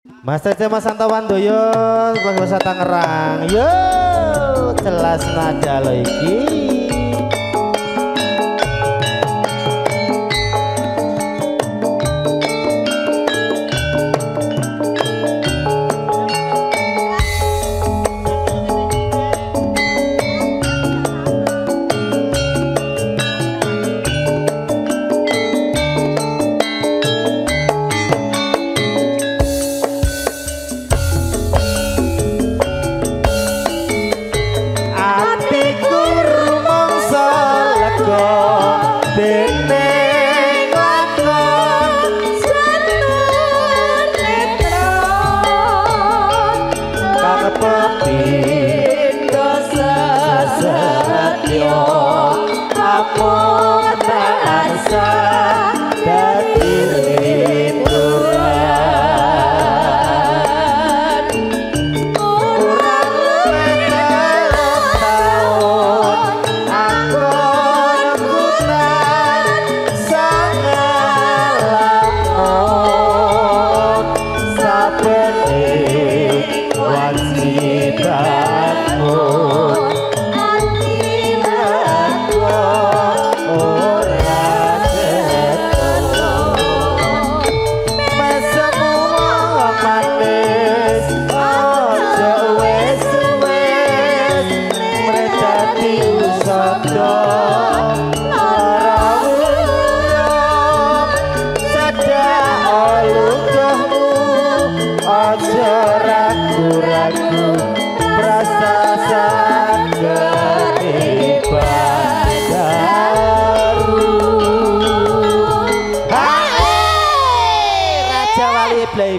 Mas Cece Mas Santawandoyo Bangsa Tangerang yo jelas nada lo iki.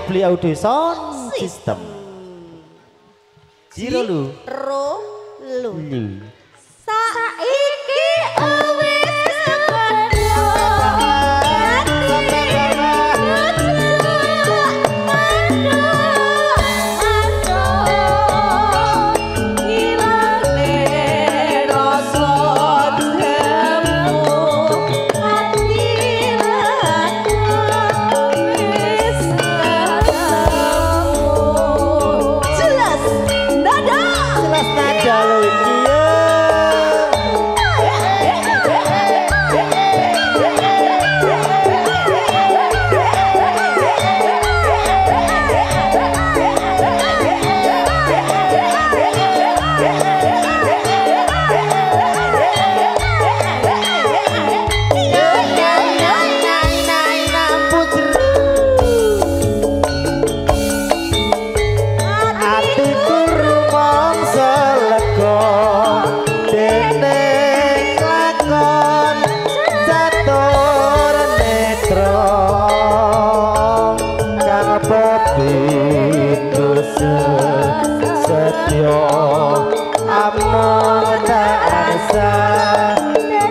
Beli audio sound system. Jiro lu.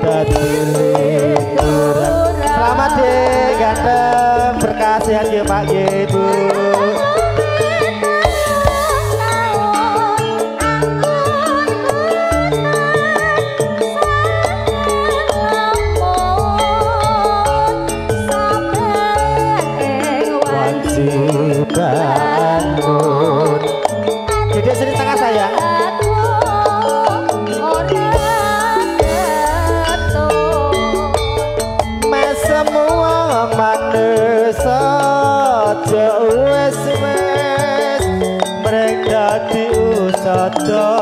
Saiki selamat deh ganteng berkasihan ya Pak Ibu. Bangun jadi sini tengah sayang mas semua manusia aja wes mereka diusada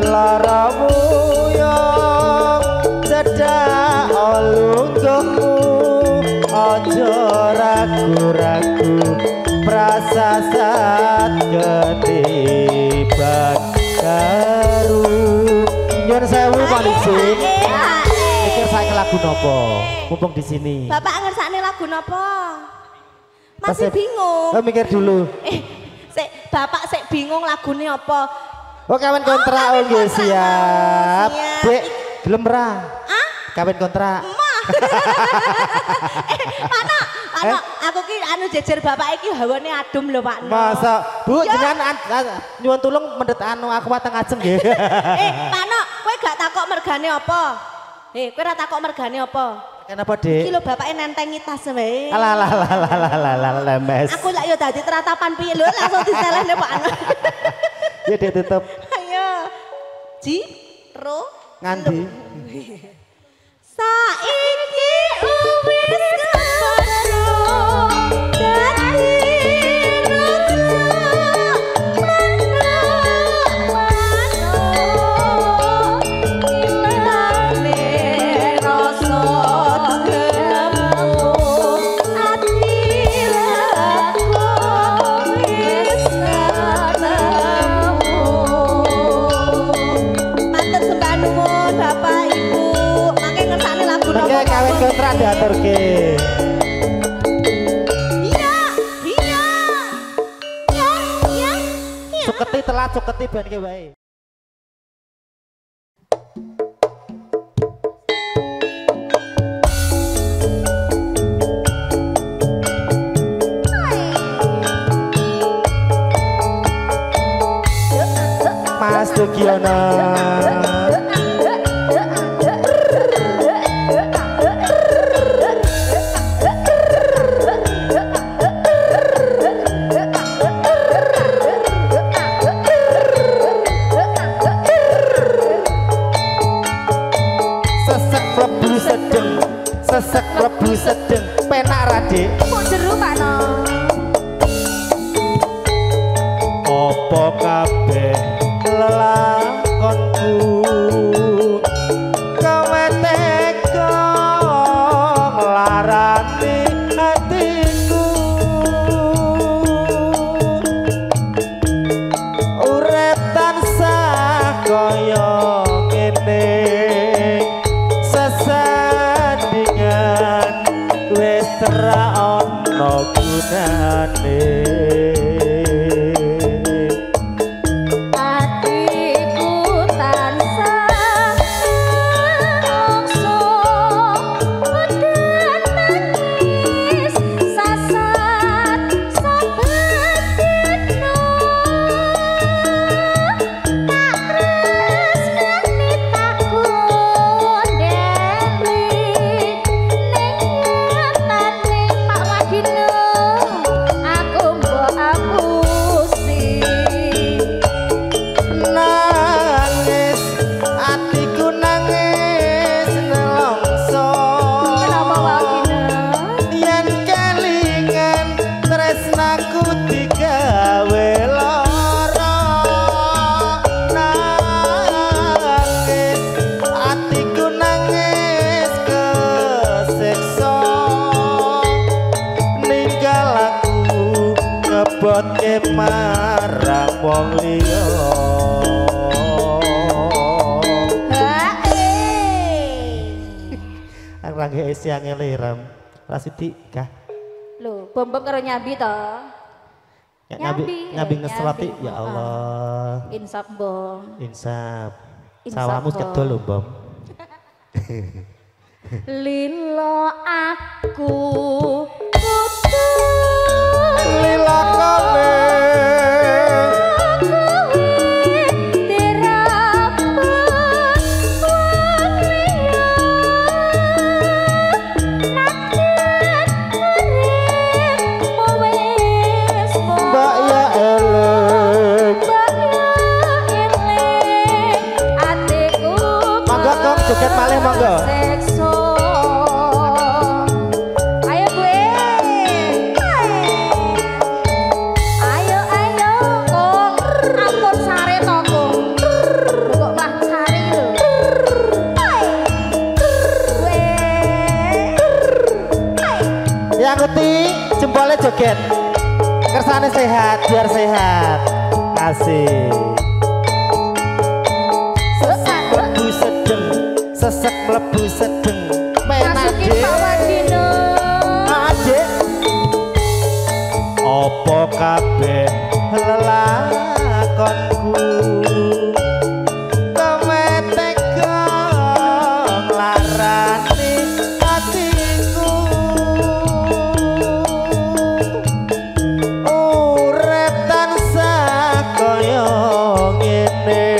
laramu yang cedak olungku aja ragu-ragu prasasat ketiban karu nyuwun sewu Pak mikir saya lagu nopo mumpung di sini. Bapak ngersakne lagu nopo? Masih bingung. Mikir dulu. Bapak sik bingung lagune apa? Oh kawin kontrak oh nggih siap. Dek gelem ra? Kawin kontrak. Mana aku ki anu jejer bapak iki hawane adem lho Pak. Masa Bu jenengan nyuwun tulung mendhet anu aku wateng ajeng nggih. Pak Nok, kowe gak takok mergane apa? Kowe ora takok mergane apa? Kenapa, Dik? Iki lho bapake nentengi tas wae. Alah lemes. Aku lak yo dadi teratapan piye lho langsung diselehne Pak Anu. Ya Dik tutup. Ayo. Ji, ro, Ngandi. Saiki wis keparo dadi kawin kontrak diaturke. Iya. Suketi telat suketi ben ki wae. Mas Dugiono. Sesek lebu sedeng penak Radik. Kok jeru Pak No? Apa kabeh lelakonku kowe tega nglarani hatiku urip tansah kaya ngene wis ora ana gunane atiku tansah mongso udan nangis sasat saben dina tak tresnani takon dewi ke marang wong liya Rangge siang ngelirem Rasudi kah lho bom-bom karo nyambi to nyambi ngesloti ya Allah insap bom insap sawamu kedol lho bom lilo aku lila kowe joget malih monggo. Ayo gue. Ayo ayo kong ampun sare to kong. Kok mah sare lho. Gue. Ya ngerti jempolnya joget. Kersane sehat biar sehat. Asik. Sesek mlebu sedeng penak Dik Adik apa kabeh lelakonku kowe tega nglarani hatiku urip tansah kaya ngene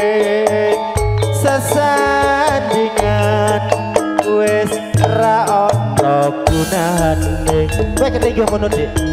sesandingan wis ra nggih ngono, Dik.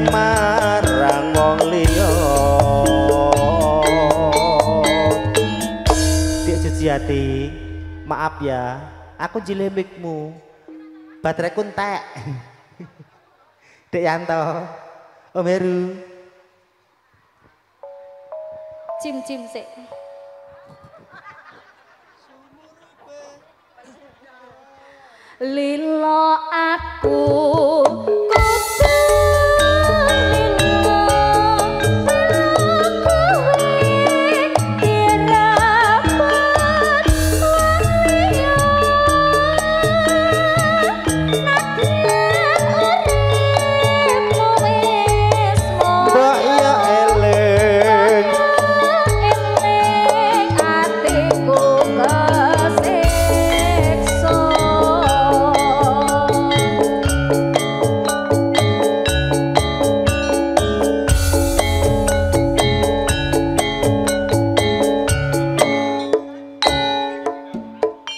marang wong liya. Dik Sujiati, maaf ya, aku jilemikmu. Bateraiku entek. Dek Yanto, Om Heru. Cim-cim sik. Lilo aku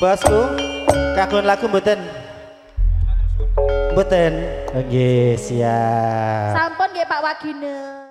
Bosku, kagungan lagu mboten? Mboten. Nggih, siap. Sampun nggih Pak Wagine.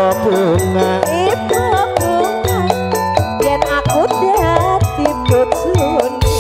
ibu bunga ibu bunga yen aku dadi bojone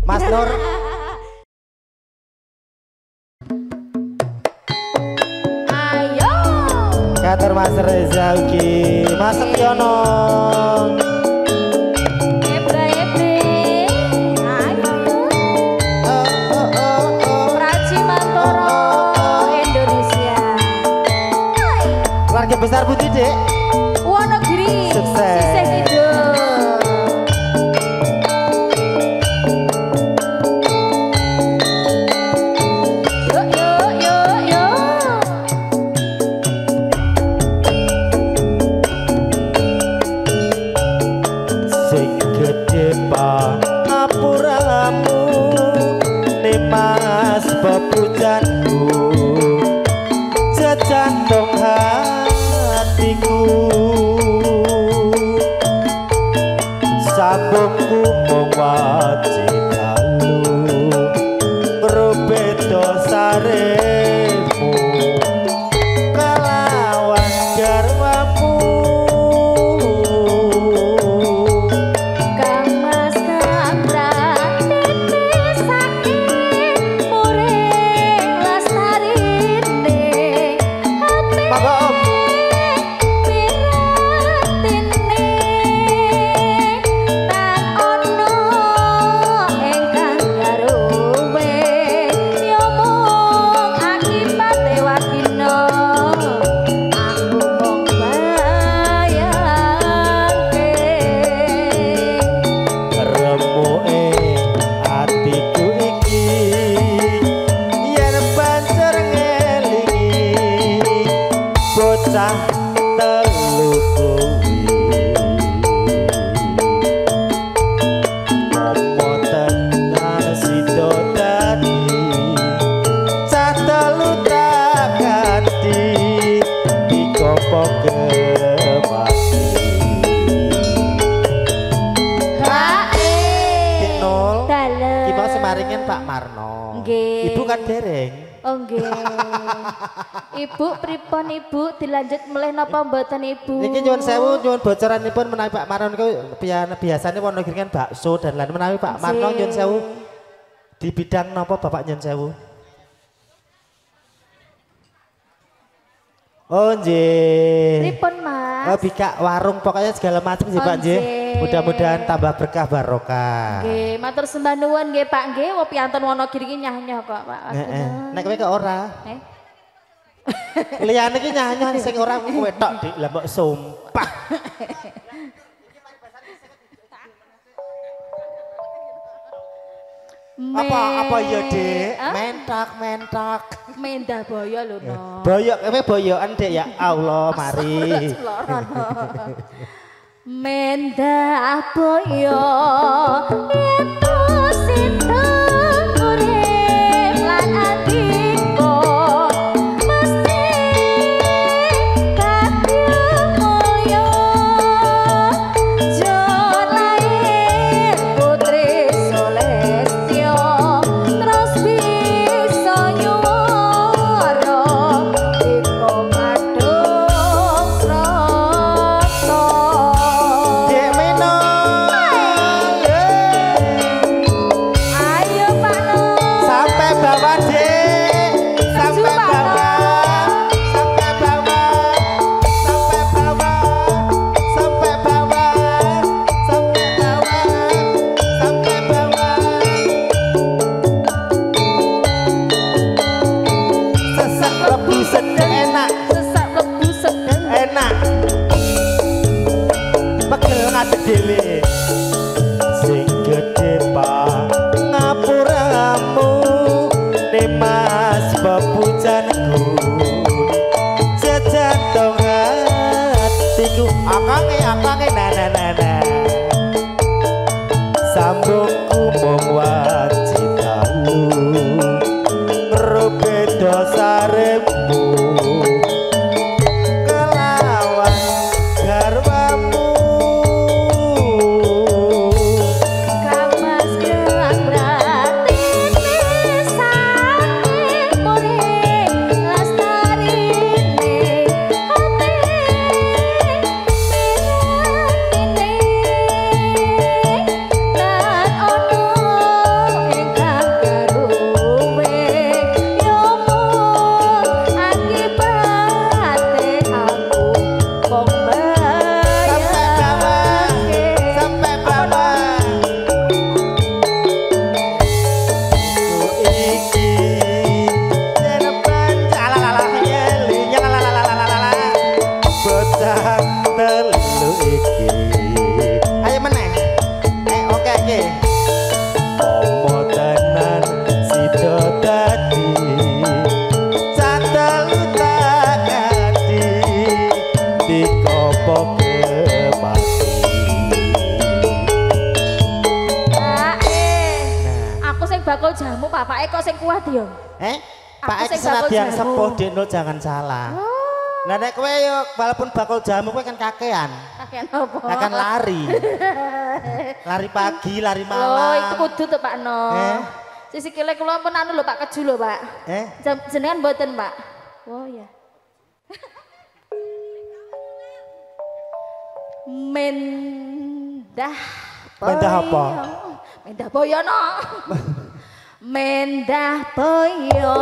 Mas Nur ayo Katur Mas Reza ugi Mas Setyono Ebra Ebre ayo Praji Mantoro Indonesia keluarga besar Putih Dek Wonogiri Sukses. Sisih Kidul sing gede pangapuramu nimas bepujanku jejantong hatiku sambungku mung wajikalu rubedo saremu kalawan garwamu Kamas kamrat tetes sakit muring lestarine hati Monggo, Om. piratine tan ono engkang garuwe yo mung akibate wakina aku mung bayangke remuke atiku iki yen banjur ngelingi bocah telu kuwi opo tenan sida dadi cah telu tak ganti dikopo gemati Dik Nol, Dalem. ki mau semaringan Pak Marno. Nggih. Ibu kan dereng. Oh nggih. Ibu pripun Ibu dilanjut melih napa mboten Ibu? Niki nyuwun sewu, nyuwun bocoranipun menawi Pak Marno niku biasane Wonogiri kan bakso dan lain menawi Pak Marno Nggih. nyuwun sewu di bidang napa Bapak nyuwun sewu? Oh nggih. Pripun Mas? Oh bikak warung pokoknya segala macam sih Pak nggih. nggih. Mudah-mudahan tambah berkah barokah. Nggih, matur sembah nuwun nggih Pak nggih, wo piantun Wonogiri iki nyah-nyah kok Pak. Heeh. Nek kowe kok ora. Eh? Liyane iki nyah-nyah sing ora kowe tok Dik. Lah mbok sumpah. Apa ya Dik? Hah? Mentak. Mendah boyo lho no. Boyok kowe boyokan Dik ya Allah mari. Mendah boyo itu sinta urip lan atiku mesti kadung mulya jor lair putri Solestyo terus bisa nyuwara iko kadung srata Dik Mino. janku jejantong hatiku akange na sambungku mung wajib dalu ngrubeda saremu kelawan garwamu kamas gerak berarti pisane mure lastarine hati lan ono ingkang garuwe yo mung akibate aku kok sampai bawah ku iki jenepan jalalala yeli nyalalalala bocah telu iki ayo meneh oke omo tenan sida dadi candal tak ngerti dikopo kemati aku sing bakul jamu bapake kok sing kuat yo. Pak Aku Ek sing bakul senadyan jamu. sepuh Deno jangan salah. Lah nek kowe yo walaupun bakul jamu kowe kan kakean. Kakean apa? Akan lari. Lari pagi, lari Oh, malam. itu kudu to Pak No. Sisi kile kula pun anu lho Pak keju lho Pak. Jenengan mboten Pak. Oh ya. Mendah. Mendah apa? Mendah boyo no. Mendah boyo.